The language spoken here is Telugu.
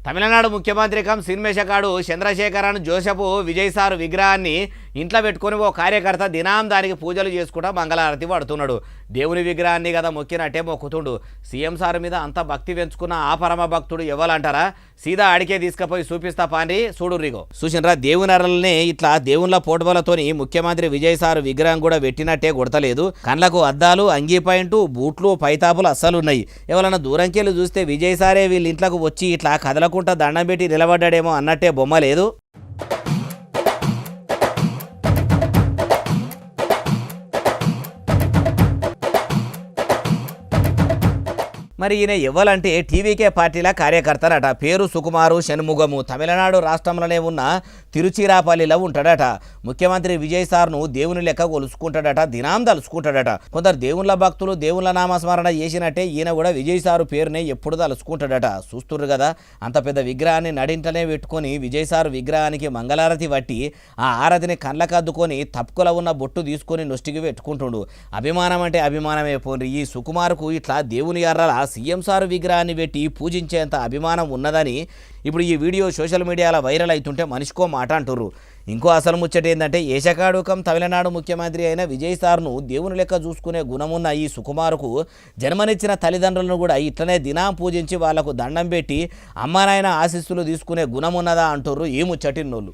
తమిళనాడు ముఖ్యమంత్రి కం సినిమేషకాడు చంద్రశేఖరన్ జోసెఫ్ విజయ్ సార్ విగ్రహాన్ని ఇంట్లో పెట్టుకొని ఓ కార్యకర్త దినాం దానికి పూజలు చేసుకుంటా మంగళారతి పడుతున్నాడు. దేవుని విగ్రహాన్ని కదా మొక్కినట్టే మొక్కుతుండు. సీఎం సార్ మీద అంత భక్తి పెంచుకున్న ఆ పరమ భక్తుడు ఎవరంటారా? సీదా అడికే తీసుకుపోయి చూపిస్తా పాండి చూడుర్రిగో. చూసినరా దేవునరల్ని ఇట్లా దేవుళ్ళ పోటబలతోని ముఖ్యమంత్రి విజయ్ సార్ విగ్రహం కూడా పెట్టినట్టే కొడతలేదు. కళ్ళకు అద్దాలు, అంగీ పాయింట్, బూట్లు, పైతాపులు అస్సలున్నాయి. ఎవరన్నా దూరంకెళ్ళి చూస్తే విజయ్ సారే వీళ్ళ ఇంట్లోకి వచ్చి ఇట్లా కదలకుంటా దండం పెట్టి నిలబడ్డాడేమో అన్నట్టే బొమ్మ లేదు. మరి ఈయన ఎవ్వలంటే టీవీకే పార్టీల కార్యకర్తలట. పేరు సుకుమారు షణ్ముగము. తమిళనాడు రాష్ట్రంలోనే ఉన్న తిరుచిరాపల్లిలో ఉంటాడట. ముఖ్యమంత్రి విజయ్ సార్ను దేవుని లెక్క కొలుసుకుంటాడట, దినాం తలుసుకుంటాడట. కొందరు దేవుళ్ళ భక్తులు దేవుళ్ళ నామస్మరణ చేసినట్టే ఈయన కూడా విజయ్ సారు పేరునే ఎప్పుడు తలుసుకుంటాడట. చూస్తుర్రు కదా, అంత పెద్ద విగ్రహాన్ని నడింటనే పెట్టుకొని విజయ్ సారు విగ్రహానికి మంగళారతి పట్టి ఆ ఆరతిని కళ్ళకు అద్దుకొని తప్పుకుల ఉన్న బొట్టు తీసుకొని నొష్టికి పెట్టుకుంటుండు. అభిమానం అంటే అభిమానమే పోండి. ఈ సుకుమార్కు ఇట్లా దేవుని ఎర్రల సీఎం సార్ విగ్రహాన్ని పెట్టి పూజించేంత అభిమానం ఉన్నదని ఇప్పుడు ఈ వీడియో సోషల్ మీడియాలో వైరల్ అవుతుంటే మనిషికో మాట అంటుర్రు. ఇంకో అసలు ముచ్చట ఏంటంటే ఏషకాడుకం తమిళనాడు ముఖ్యమంత్రి అయిన విజయ్ సార్ను దేవుని లెక్క చూసుకునే గుణమున్న ఈ సుకుమార్కు జన్మనిచ్చిన తల్లిదండ్రులను కూడా ఇట్లనే దినం పూజించి వాళ్లకు దండం పెట్టి అమ్మానాయన ఆశీస్సులు తీసుకునే గుణమున్నదా అంటుర్రు ఈ ముచ్చటిన్నోళ్ళు.